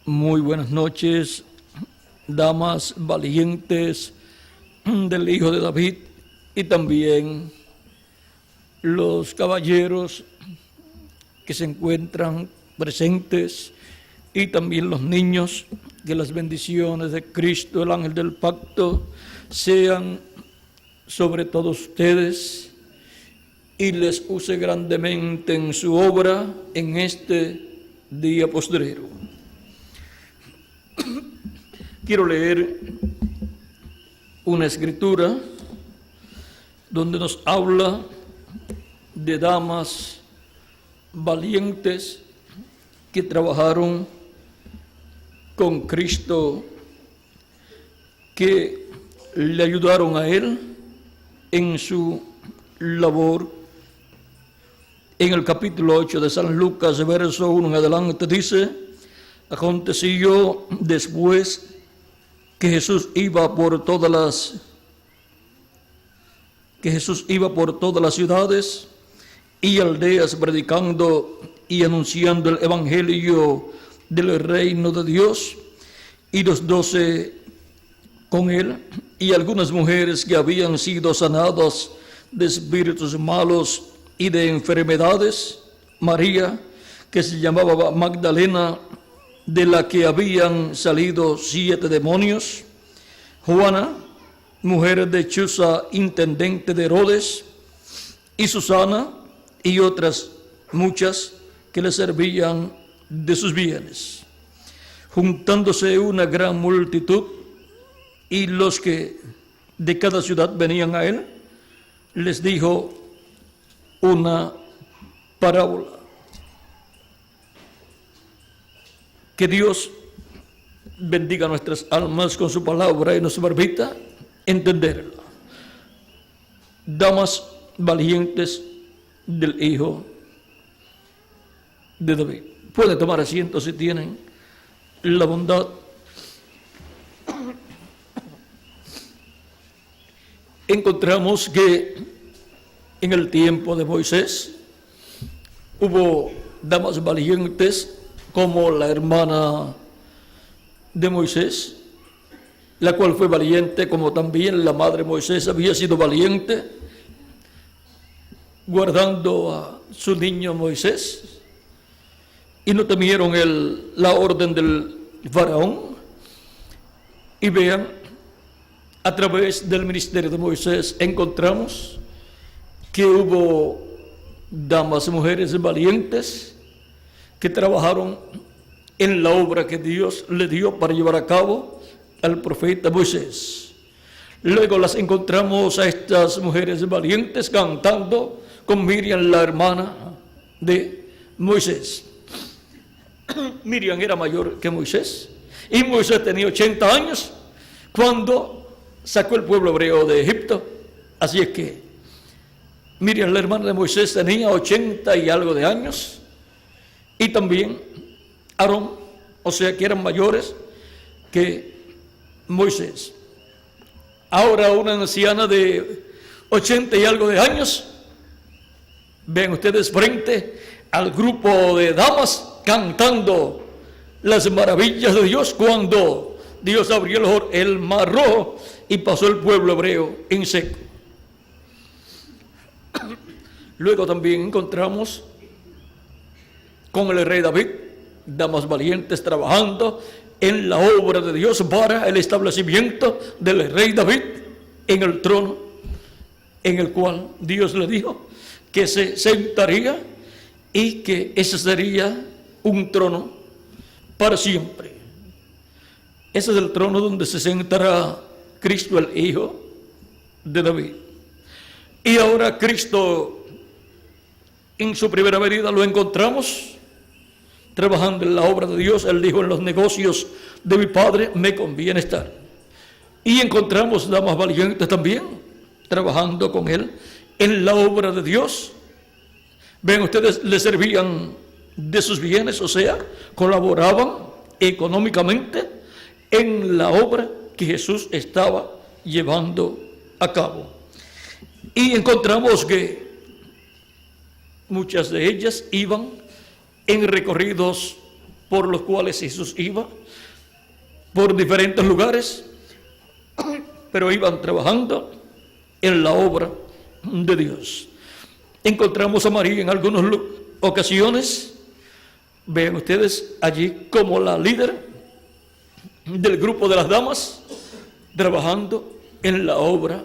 Muy buenas noches, damas valientes del Hijo de David y también los caballeros que se encuentran presentes y también los niños. Que las bendiciones de Cristo, el ángel del pacto, sean sobre todos ustedes y les use grandemente en su obra en este día postrero. Quiero leer una escritura donde nos habla de damas valientes que trabajaron con Cristo, que le ayudaron a Él en su labor. En el capítulo 8 de San Lucas, verso 1 en adelante, dice: aconteció después que Jesús iba por todas las ciudades y aldeas predicando y anunciando el evangelio del reino de Dios, y los 12 con él, y algunas mujeres que habían sido sanadas de espíritus malos y de enfermedades, María, que se llamaba Magdalena, de la que habían salido 7 demonios, Juana, mujer de Chuza, intendente de Herodes, y Susana, y otras muchas que le servían de sus bienes. Juntándose una gran multitud, y los que de cada ciudad venían a él, les dijo una parábola. Que Dios bendiga nuestras almas con su palabra y nos permita entenderla. Damas valientes del Hijo de David. Pueden tomar asiento si tienen la bondad. Encontramos que en el tiempo de Moisés hubo damas valientes como la hermana de Moisés, la cual fue valiente, como también la madre de Moisés había sido valiente, guardando a su niño Moisés, y no temieron la orden del faraón. Y vean, a través del ministerio de Moisés encontramos que hubo damas, mujeres valientes que trabajaron en la obra que Dios le dio para llevar a cabo al profeta Moisés. Luego las encontramos a estas mujeres valientes cantando con Miriam, la hermana de Moisés. Miriam era mayor que Moisés, y Moisés tenía 80 años cuando sacó el pueblo hebreo de Egipto. Así es que Miriam, la hermana de Moisés, tenía 80 y algo de años, y también Aarón, o sea que eran mayores que Moisés. Ahora una anciana de 80 y algo de años, ven ustedes frente al grupo de damas cantando las maravillas de Dios cuando Dios abrió el mar rojo y pasó el pueblo hebreo en seco. Luego también encontramos con el rey David, damas valientes trabajando en la obra de Dios para el establecimiento del rey David en el trono en el cual Dios le dijo que se sentaría y que ese sería un trono para siempre. Ese es el trono donde se sentará Cristo, el Hijo de David. Y ahora Cristo, en su primera venida, lo encontramos trabajando en la obra de Dios. Él dijo: en los negocios de mi Padre me conviene estar. Y encontramos damas valientes también trabajando con Él en la obra de Dios. Ven ustedes, le servían de sus bienes, o sea, colaboraban económicamente en la obra que Jesús estaba llevando a cabo. Y encontramos que muchas de ellas iban en recorridos por los cuales Jesús iba por diferentes lugares, pero iban trabajando en la obra de Dios. Encontramos a María en algunas ocasiones, vean ustedes allí como la líder del grupo de las damas, trabajando en la obra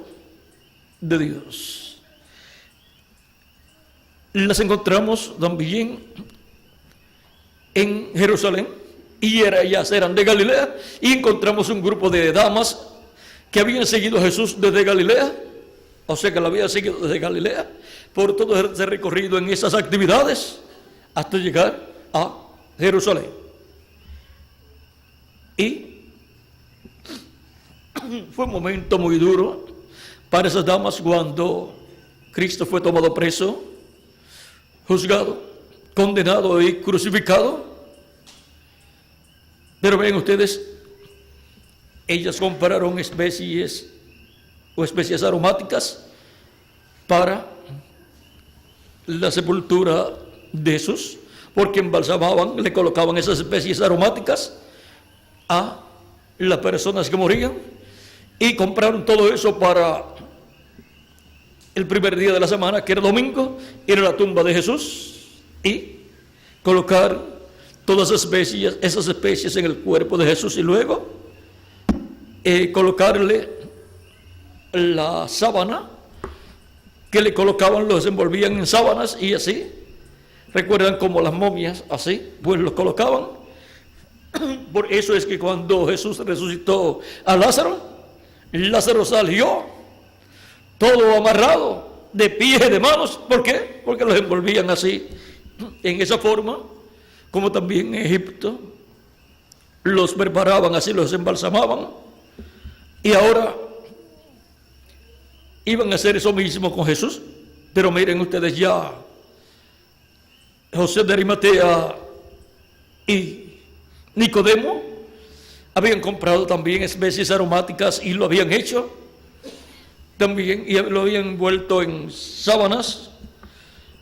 de Dios. Las encontramos también en Jerusalén, y ellas eran de Galilea, y encontramos un grupo de damas que habían seguido a Jesús desde Galilea, o sea que lo habían seguido desde Galilea, por todo ese recorrido en esas actividades, hasta llegar a Jerusalén. Y fue un momento muy duro para esas damas cuando Cristo fue tomado preso, juzgado, condenado y crucificado. Pero ven ustedes, ellas compraron especies aromáticas para la sepultura de Jesús, porque embalsamaban, le colocaban esas especies aromáticas a las personas que morían, y compraron todo eso para el primer día de la semana, que era domingo, ir a la tumba de Jesús y colocar todas esas especies en el cuerpo de Jesús, y luego colocarle la sábana que le colocaban, los envolvían en sábanas, y así, recuerdan como las momias, así, pues los colocaban. Por eso es que cuando Jesús resucitó a Lázaro, Lázaro salió todo amarrado, de pies y de manos. ¿Por qué? Porque los envolvían así, en esa forma, como también en Egipto los preparaban así, los embalsamaban, y ahora iban a hacer eso mismo con Jesús. Pero miren ustedes, ya José de Arimatea y Nicodemo habían comprado también especies aromáticas y lo habían hecho también, y lo habían envuelto en sábanas,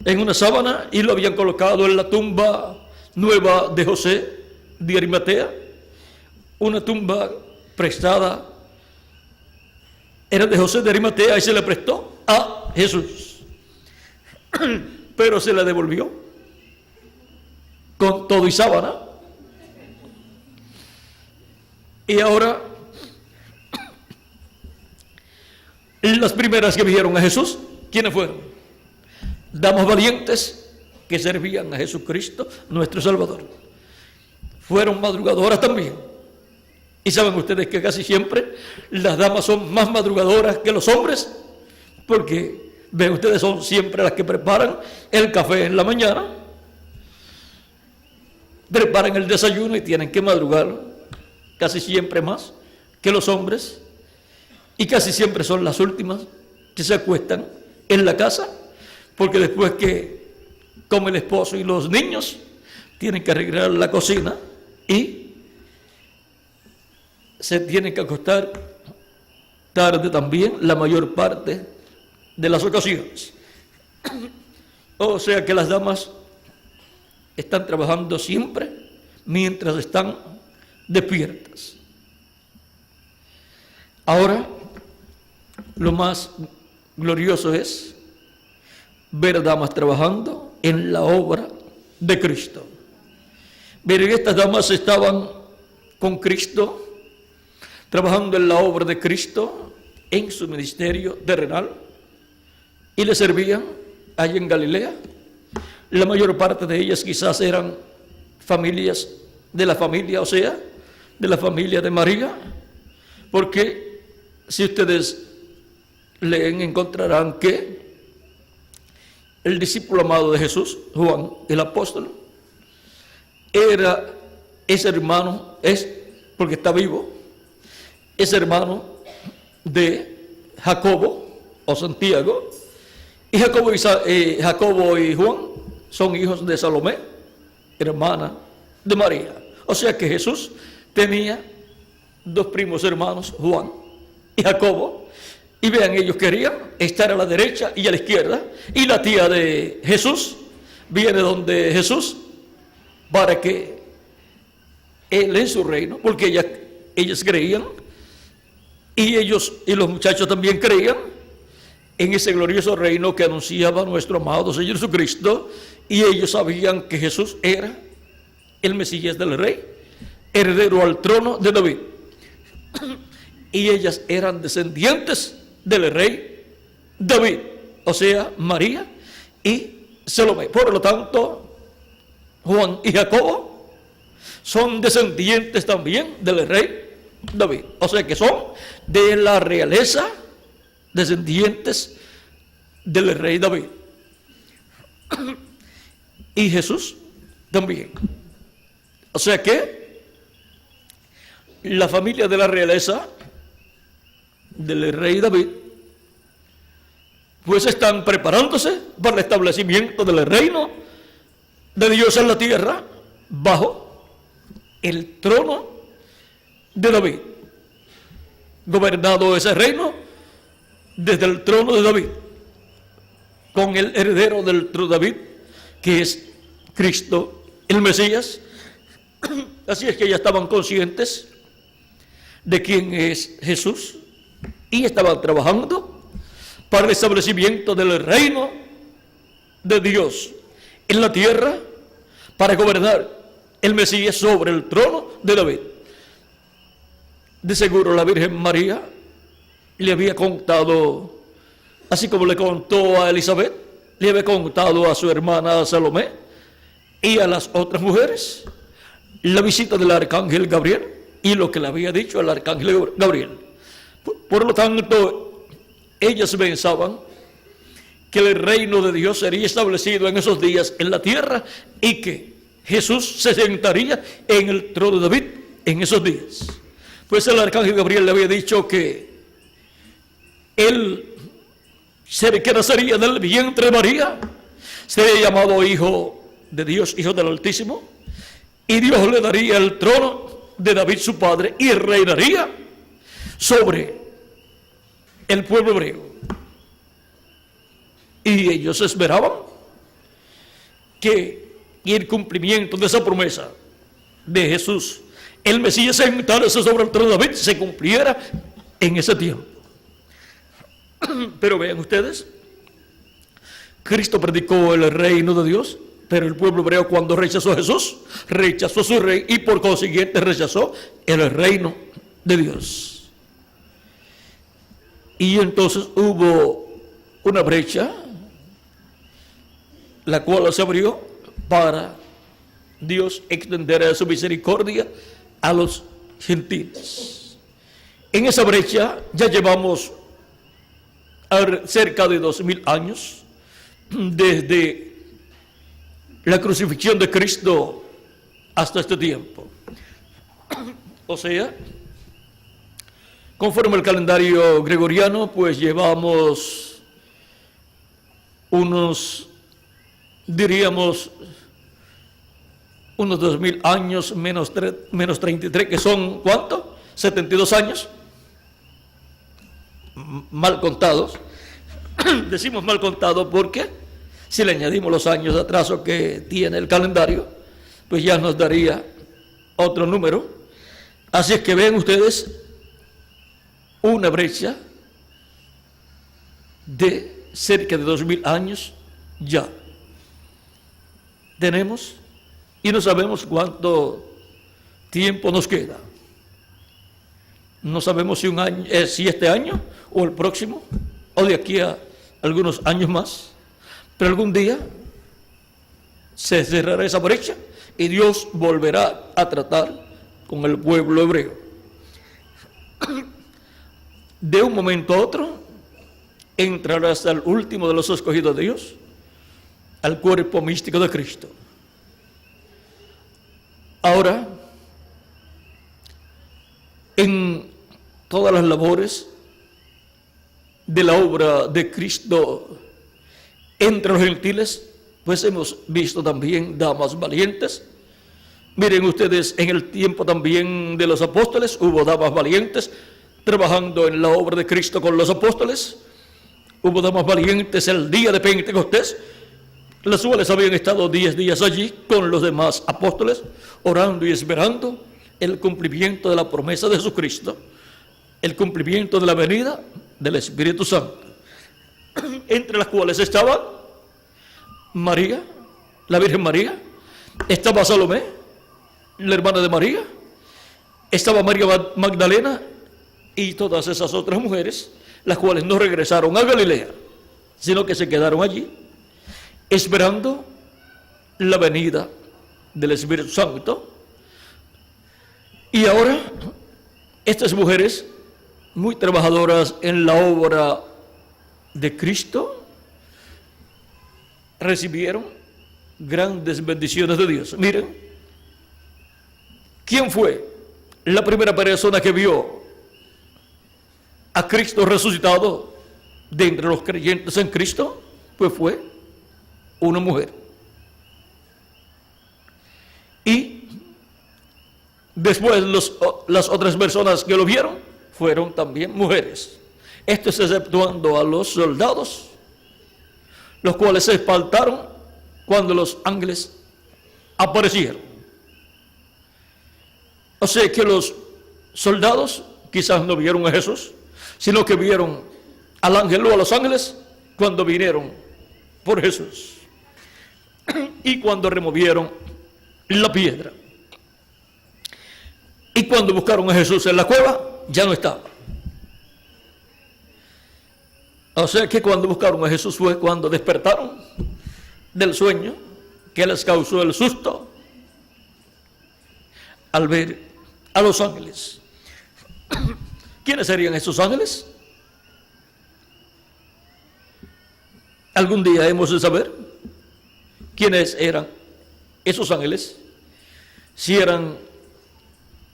en una sábana, y lo habían colocado en la tumba nueva de José de Arimatea, una tumba prestada, era de José de Arimatea y se le prestó a Jesús, pero se la devolvió con todo y sábana. Y ahora, las primeras que vieron a Jesús, ¿quiénes fueron? Damas valientes que servían a Jesucristo, nuestro Salvador. Fueron madrugadoras también. Y saben ustedes que casi siempre las damas son más madrugadoras que los hombres, porque ven ustedes, son siempre las que preparan el café en la mañana, preparan el desayuno y tienen que madrugar casi siempre más que los hombres, y casi siempre son las últimas que se acuestan en la casa, porque después que come el esposo y los niños, tienen que arreglar la cocina y se tienen que acostar tarde también, la mayor parte de las ocasiones. O sea que las damas están trabajando siempre mientras están despiertas. Ahora, lo más glorioso es ver damas trabajando en la obra de Cristo. Miren, estas damas estaban con Cristo, trabajando en la obra de Cristo, en su ministerio terrenal, y le servían allí en Galilea. La mayor parte de ellas quizás eran familias de la familia, o sea, de la familia de María, porque si ustedes leen, encontrarán que el discípulo amado de Jesús, Juan el apóstol, era ese hermano, porque está vivo, es hermano de Jacobo o Santiago, y Jacobo y Juan son hijos de Salomé, hermana de María. O sea que Jesús tenía dos primos hermanos, Juan y Jacobo, y vean, ellos querían estar a la derecha y a la izquierda, y la tía de Jesús viene donde Jesús para que Él en su reino, porque ellas creían, y ellos y los muchachos también creían en ese glorioso reino que anunciaba nuestro amado Señor Jesucristo, y ellos sabían que Jesús era el Mesías del Rey, heredero al trono de David, y ellas eran descendientes del Rey David, o sea, María y Salomé. Por lo tanto, Juan y Jacobo son descendientes también del Rey David, o sea que son de la realeza, descendientes del Rey David. Y Jesús también. O sea que la familia de la realeza del Rey David pues están preparándose para el establecimiento del reino de Dios en la tierra bajo el trono de David, gobernado ese reino desde el trono de David, con el heredero del trono de David, que es Cristo, el Mesías. Así es que ya estaban conscientes de quién es Jesús y estaban trabajando para el establecimiento del reino de Dios en la tierra, para gobernar el Mesías sobre el trono de David. De seguro la Virgen María le había contado, así como le contó a Elizabeth, le había contado a su hermana Salomé y a las otras mujeres la visita del arcángel Gabriel y lo que le había dicho el arcángel Gabriel. Por lo tanto, ellas pensaban que el reino de Dios sería establecido en esos días en la tierra y que Jesús se sentaría en el trono de David en esos días. Pues el arcángel Gabriel le había dicho que él que nacería del vientre de María sería llamado Hijo de Dios, Hijo del Altísimo, y Dios le daría el trono de David su padre y reinaría sobre el pueblo hebreo. Y ellos esperaban que el cumplimiento de esa promesa de Jesús, el Mesías sentarse sobre el trono de David, se cumpliera en ese tiempo. Pero vean ustedes, Cristo predicó el reino de Dios, pero el pueblo hebreo, cuando rechazó a Jesús, rechazó a su rey y por consiguiente rechazó el reino de Dios. Y entonces hubo una brecha, la cual se abrió para Dios extender su misericordia a los gentiles. En esa brecha ya llevamos cerca de 2000 años desde la crucifixión de Cristo hasta este tiempo. O sea, conforme al calendario gregoriano, pues llevamos diríamos, unos 2000 años menos 33, que son, ¿cuánto? 72 años. Mal contados. Decimos mal contados porque si le añadimos los años de atraso que tiene el calendario, pues ya nos daría otro número. Así es que ven ustedes una brecha de cerca de 2000 años ya tenemos, y no sabemos cuánto tiempo nos queda. No sabemos si si este año o el próximo o de aquí a algunos años más, pero algún día se cerrará esa brecha y Dios volverá a tratar con el pueblo hebreo. De un momento a otro entrará hasta el último de los escogidos de Dios al cuerpo místico de Cristo. Ahora, en todas las labores de la obra de Cristo entre los gentiles, pues hemos visto también damas valientes. Miren ustedes, en el tiempo también de los apóstoles hubo damas valientes trabajando en la obra de Cristo con los apóstoles. Hubo damas valientes el día de Pentecostés, las cuales habían estado 10 días allí con los demás apóstoles, orando y esperando el cumplimiento de la promesa de Jesucristo, el cumplimiento de la venida del Espíritu Santo, entre las cuales estaba María, la Virgen María, estaba Salomé, la hermana de María, estaba María Magdalena y todas esas otras mujeres, las cuales no regresaron a Galilea, sino que se quedaron allí, esperando la venida del Espíritu Santo. Y ahora, estas mujeres, muy trabajadoras en la obra de Cristo, recibieron grandes bendiciones de Dios. Miren, ¿quién fue la primera persona que vio a Cristo resucitado de entre los creyentes en Cristo? Pues fue una mujer. Y después las otras personas que lo vieron fueron también mujeres. Esto es exceptuando a los soldados, los cuales se espantaron cuando los ángeles aparecieron. O sea que los soldados quizás no vieron a Jesús, sino que vieron al ángel o a los ángeles cuando vinieron por Jesús y cuando removieron la piedra. Y cuando buscaron a Jesús en la cueva, ya no estaba. O sea que cuando buscaron a Jesús fue cuando despertaron del sueño que les causó el susto al ver a los ángeles. ¿Quiénes serían esos ángeles? Algún día hemos de saber quiénes eran esos ángeles, si eran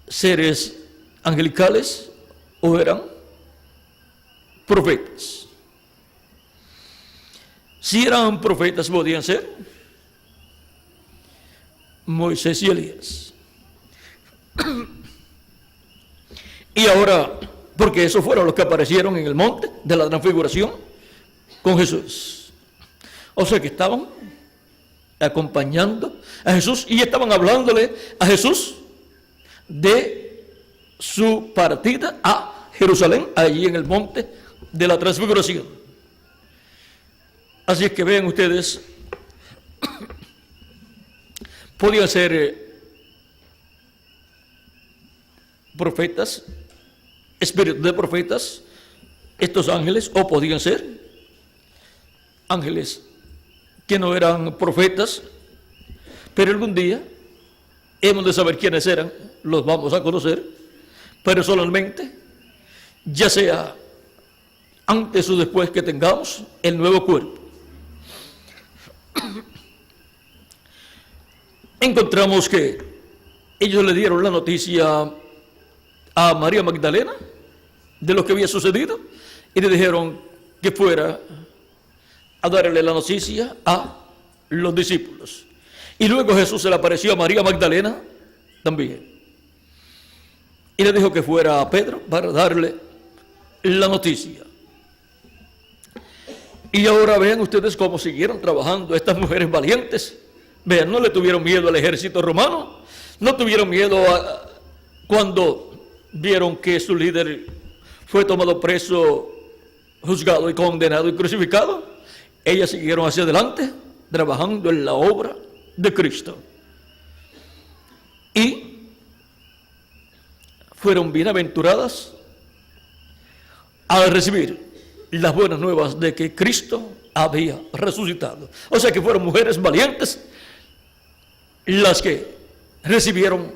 seres angelicales o eran profetas. Si eran profetas, podían ser Moisés y Elías. Y ahora, porque esos fueron los que aparecieron en el monte de la transfiguración con Jesús. O sea que estaban acompañando a Jesús y estaban hablándole a Jesús de su partida a Jerusalén, allí en el monte de la transfiguración. Así es que vean ustedes, podían ser profetas, espíritus de profetas, estos ángeles, o podían ser ángeles que no eran profetas, pero algún día hemos de saber quiénes eran, los vamos a conocer personalmente, ya sea antes o después que tengamos el nuevo cuerpo. Encontramos que ellos le dieron la noticia a María Magdalena de lo que había sucedido y le dijeron que fuera a darle la noticia a los discípulos. Y luego Jesús se le apareció a María Magdalena también y le dijo que fuera a Pedro para darle la noticia. Y ahora vean ustedes cómo siguieron trabajando estas mujeres valientes. Vean, no le tuvieron miedo al ejército romano, no tuvieron miedo cuando vieron que su líder fue tomado preso, juzgado y condenado y crucificado. Ellas siguieron hacia adelante, trabajando en la obra de Cristo. Y fueron bienaventuradas al recibir las buenas nuevas de que Cristo había resucitado. O sea que fueron mujeres valientes las que recibieron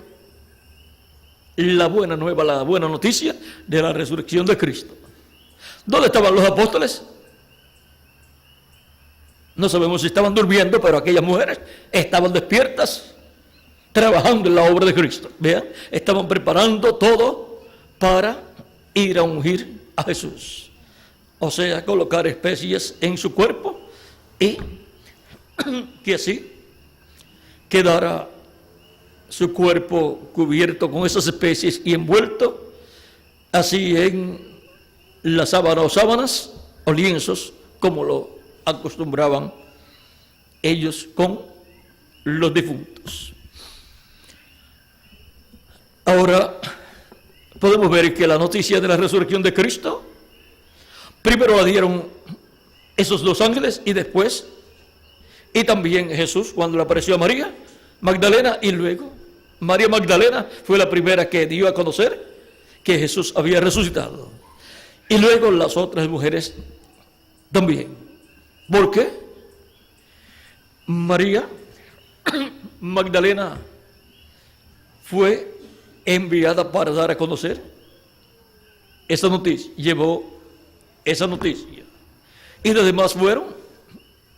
la buena nueva, la buena noticia de la resurrección de Cristo. ¿Dónde estaban los apóstoles? No sabemos si estaban durmiendo, pero aquellas mujeres estaban despiertas, trabajando en la obra de Cristo. Vean, estaban preparando todo para ir a ungir a Jesús. O sea, colocar especies en su cuerpo y que así quedara su cuerpo cubierto con esas especies y envuelto así en la sábana o sábanas o lienzos, como lo acostumbraban ellos con los difuntos. Ahora podemos ver que la noticia de la resurrección de Cristo, primero la dieron esos dos ángeles y también Jesús cuando le apareció a María Magdalena, y luego María Magdalena fue la primera que dio a conocer que Jesús había resucitado. Y luego las otras mujeres también. ¿Por qué? María Magdalena fue enviada para dar a conocer esa noticia, llevó esa noticia. Y los demás fueron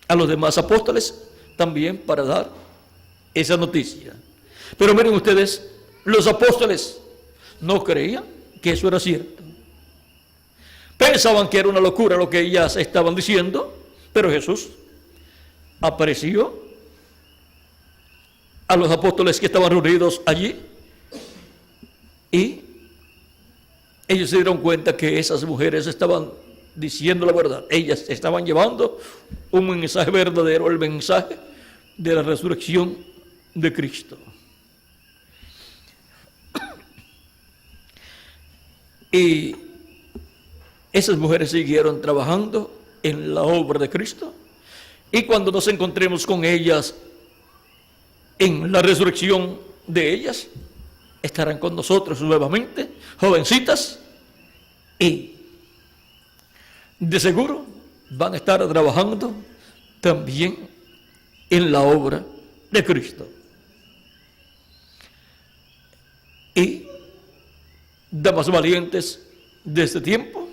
a los demás apóstoles también para dar esa noticia. Pero miren ustedes, los apóstoles no creían que eso era cierto. Pensaban que era una locura lo que ellas estaban diciendo, pero Jesús apareció a los apóstoles que estaban reunidos allí y ellos se dieron cuenta que esas mujeres estaban diciendo la verdad. Ellas estaban llevando un mensaje verdadero, el mensaje de la resurrección de Cristo. Y esas mujeres siguieron trabajando en la obra de Cristo. Y cuando nos encontremos con ellas en la resurrección de ellas, estarán con nosotros nuevamente, jovencitas, y de seguro van a estar trabajando también en la obra de Cristo. Y damas valientes de este tiempo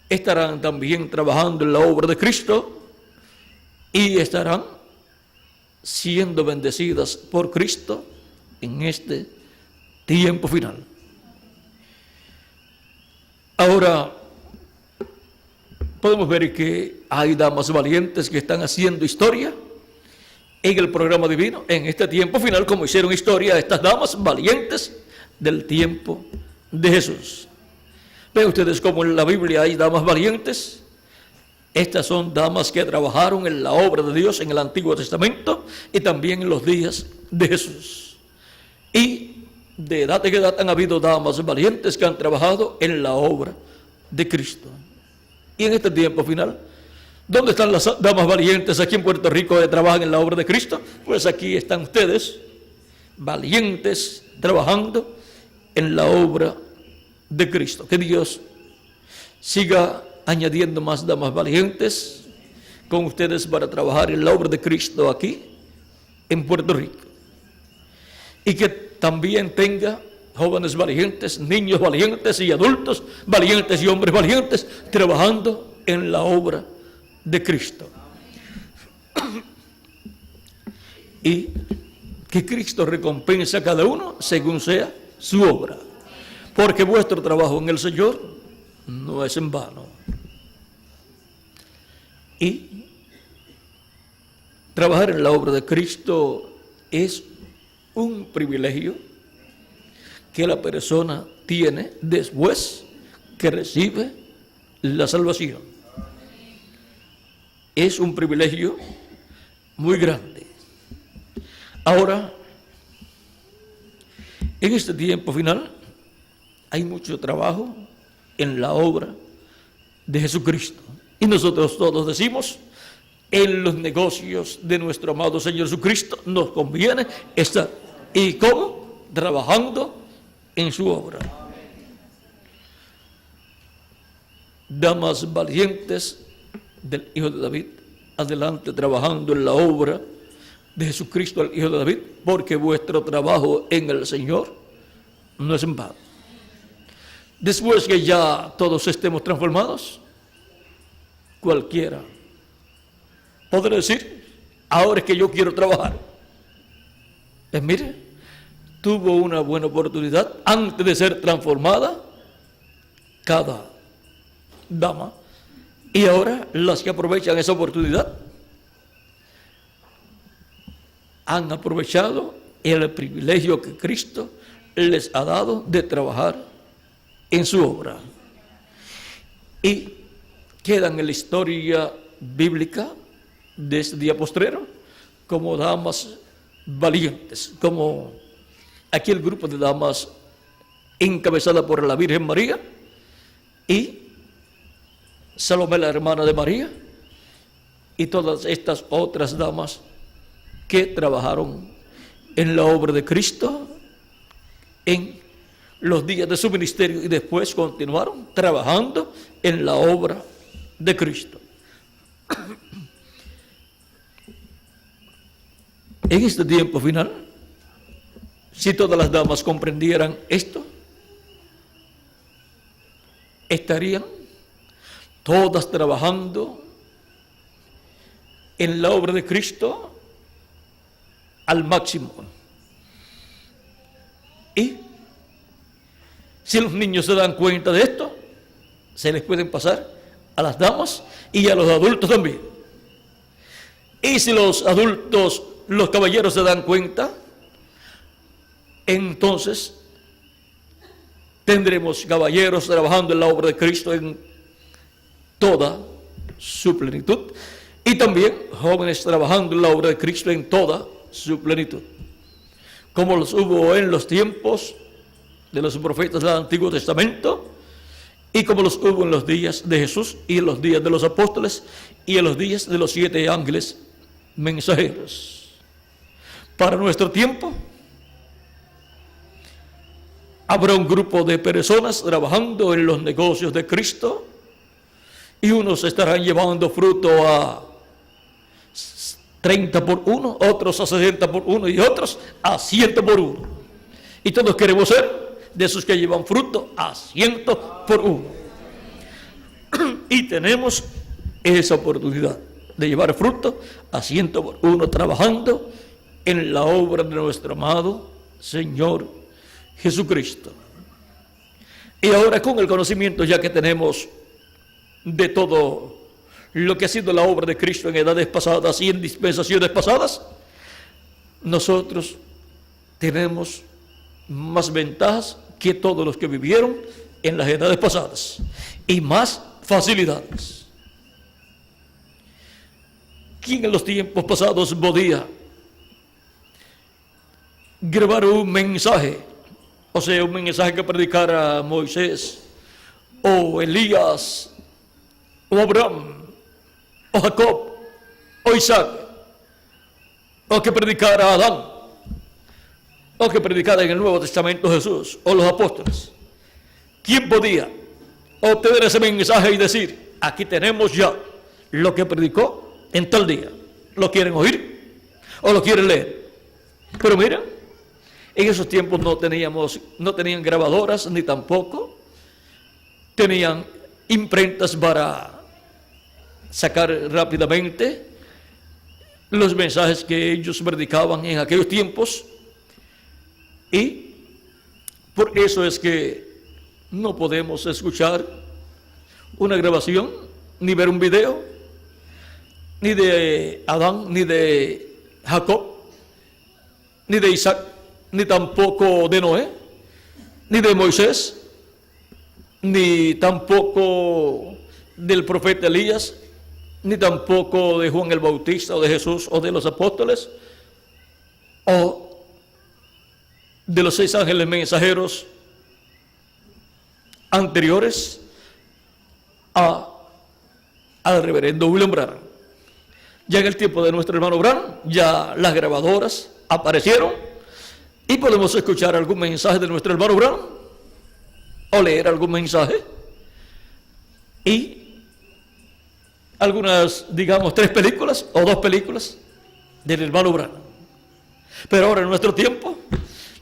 estarán también trabajando en la obra de Cristo y estarán siendo bendecidas por Cristo en este tiempo final. Ahora podemos ver que hay damas valientes que están haciendo historia en el programa divino en este tiempo final, como hicieron historia estas damas valientes del tiempo de Jesús. Ven ustedes como en la Biblia hay damas valientes. Estas son damas que trabajaron en la obra de Dios en el Antiguo Testamento y también en los días de Jesús. Y de edad en edad han habido damas valientes que han trabajado en la obra de Cristo. Y en este tiempo final, ¿dónde están las damas valientes aquí en Puerto Rico que trabajan en la obra de Cristo? Pues aquí están ustedes, valientes, trabajando en la obra de Cristo. Que Dios siga añadiendo más damas valientes con ustedes para trabajar en la obra de Cristo aquí en Puerto Rico. Y que también tenga jóvenes valientes, niños valientes y adultos valientes y hombres valientes trabajando en la obra de Cristo. Y que Cristo recompense a cada uno según sea su obra. Porque vuestro trabajo en el Señor no es en vano. Y trabajar en la obra de Cristo es un privilegio que la persona tiene después que recibe la salvación. Es un privilegio muy grande. Ahora, en este tiempo final, hay mucho trabajo en la obra de Jesucristo. Y nosotros todos decimos, en los negocios de nuestro amado Señor Jesucristo nos conviene estar. ¿Y cómo? Trabajando en su obra. Damas valientes del Hijo de David, adelante trabajando en la obra de Jesucristo, el Hijo de David, porque vuestro trabajo en el Señor no es en vano. Después que ya todos estemos transformados, cualquiera podrá decir, ahora es que yo quiero trabajar. Pues mire, tuvo una buena oportunidad antes de ser transformada cada dama, y ahora las que aprovechan esa oportunidad han aprovechado el privilegio que Cristo les ha dado de trabajar en su obra. Y quedan en la historia bíblica de este día postrero como damas valientes, como Aquí el grupo de damas encabezada por la Virgen María y Salomé, la hermana de María, y todas estas otras damas que trabajaron en la obra de Cristo en los días de su ministerio y después continuaron trabajando en la obra de Cristo. En este tiempo final, si todas las damas comprendieran esto, estarían todas trabajando en la obra de Cristo al máximo. Y si los niños se dan cuenta de esto, se les pueden pasar a las damas y a los adultos también. Y si los adultos, los caballeros se dan cuenta, entonces tendremos caballeros trabajando en la obra de Cristo en toda su plenitud, y también jóvenes trabajando en la obra de Cristo en toda su plenitud, como los hubo en los tiempos de los profetas del Antiguo Testamento, y como los hubo en los días de Jesús, y en los días de los apóstoles, y en los días de los 7 ángeles mensajeros. Para nuestro tiempo habrá un grupo de personas trabajando en los negocios de Cristo, y unos estarán llevando fruto a 30 por 1, otros a 60 por 1 y otros a 100 por 1. Y todos queremos ser de esos que llevan fruto a 100 por 1. Y tenemos esa oportunidad de llevar fruto a 100 por 1 trabajando en la obra de nuestro amado Señor Jesucristo. Y ahora, con el conocimiento ya que tenemos de todo lo que ha sido la obra de Cristo en edades pasadas y en dispensaciones pasadas, nosotros tenemos más ventajas que todos los que vivieron en las edades pasadas y más facilidades. ¿Quién en los tiempos pasados podía grabar un mensaje? O sea, un mensaje que predicara Moisés, o Elías, o Abraham, o Jacob, o Isaac, o que predicara Adán, o que predicara en el Nuevo Testamento Jesús, o los apóstoles. ¿Quién podía obtener ese mensaje y decir, aquí tenemos ya lo que predicó en tal día? ¿Lo quieren oír o lo quieren leer? Pero mira, en esos tiempos no tenían grabadoras, ni tampoco tenían imprentas para sacar rápidamente los mensajes que ellos predicaban en aquellos tiempos, y por eso es que no podemos escuchar una grabación ni ver un video ni de Adán, ni de Jacob, ni de Isaac, ni tampoco de Noé, ni de Moisés, ni tampoco del profeta Elías, ni tampoco de Juan el Bautista, o de Jesús, o de los apóstoles, o de los 6 ángeles mensajeros anteriores al reverendo William Branham. Ya en el tiempo de nuestro hermano Branham, ya las grabadoras aparecieron y podemos escuchar algún mensaje de nuestro hermano Branham o leer algún mensaje, y algunas, digamos, 3 películas o 2 películas del hermano Branham. Pero ahora en nuestro tiempo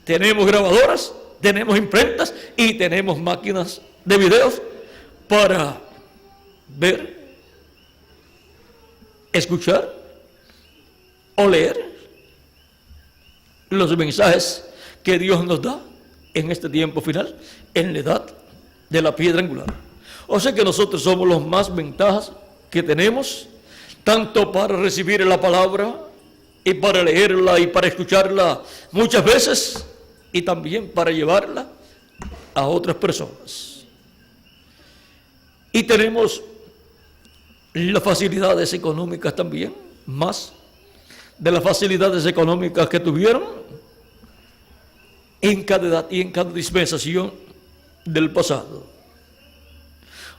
tenemos grabadoras, tenemos imprentas y tenemos máquinas de videos para ver, escuchar o leer los mensajes que Dios nos da en este tiempo final, en la edad de la piedra angular. O sea que nosotros somos los más ventajas que tenemos, tanto para recibir la palabra y para leerla y para escucharla muchas veces, y también para llevarla a otras personas. Y tenemos las facilidades económicas también, más de las facilidades económicas que tuvieron en cada edad y en cada dispensación del pasado.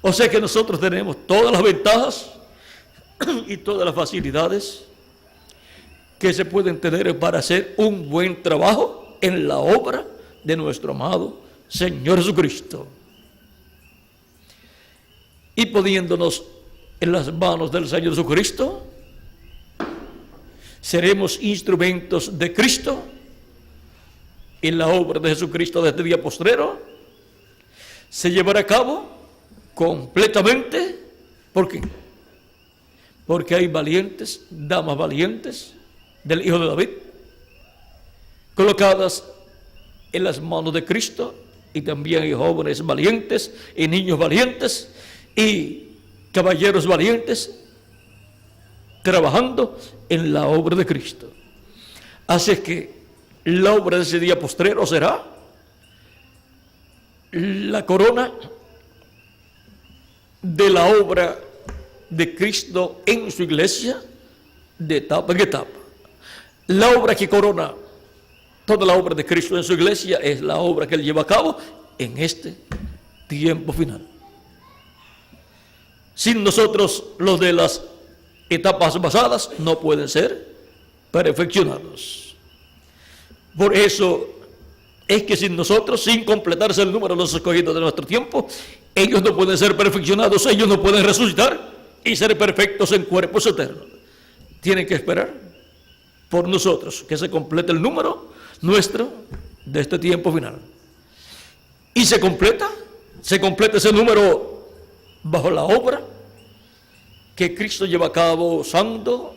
O sea que nosotros tenemos todas las ventajas y todas las facilidades que se pueden tener para hacer un buen trabajo en la obra de nuestro amado Señor Jesucristo. Y poniéndonos en las manos del Señor Jesucristo, seremos instrumentos de Cristo en la obra de Jesucristo de este día postrero. Se llevará a cabo completamente. ¿Por qué? Porque hay valientes, damas valientes del Hijo de David, colocadas en las manos de Cristo, y también hay jóvenes valientes y niños valientes y caballeros valientes trabajando en la obra de Cristo. Así es que la obra de ese día postrero será la corona de la obra de Cristo en su iglesia, de etapa en etapa. La obra que corona toda la obra de Cristo en su iglesia es la obra que Él lleva a cabo en este tiempo final. Sin nosotros, los de las etapas pasadas no pueden ser perfeccionados. Por eso es que sin nosotros, sin completarse el número de los escogidos de nuestro tiempo, ellos no pueden ser perfeccionados, ellos no pueden resucitar y ser perfectos en cuerpos eternos. Tienen que esperar por nosotros que se complete el número nuestro de este tiempo final. Y se completa ese número bajo la obra que Cristo lleva a cabo, usando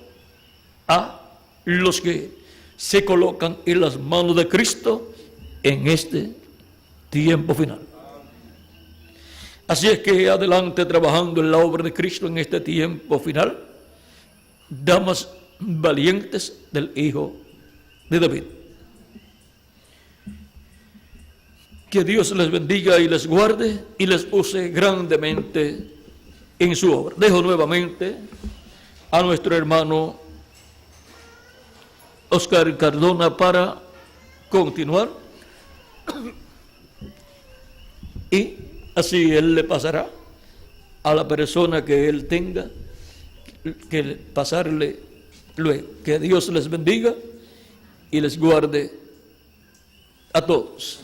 a los que se colocan en las manos de Cristo en este tiempo final. Así es que adelante trabajando en la obra de Cristo en este tiempo final, damas valientes del Hijo de David. Que Dios les bendiga y les guarde y les use grandemente en su obra. Dejo nuevamente a nuestro hermano Oscar Cardona para continuar, y así él le pasará a la persona que él tenga que pasarle luego. Que Dios les bendiga y les guarde a todos.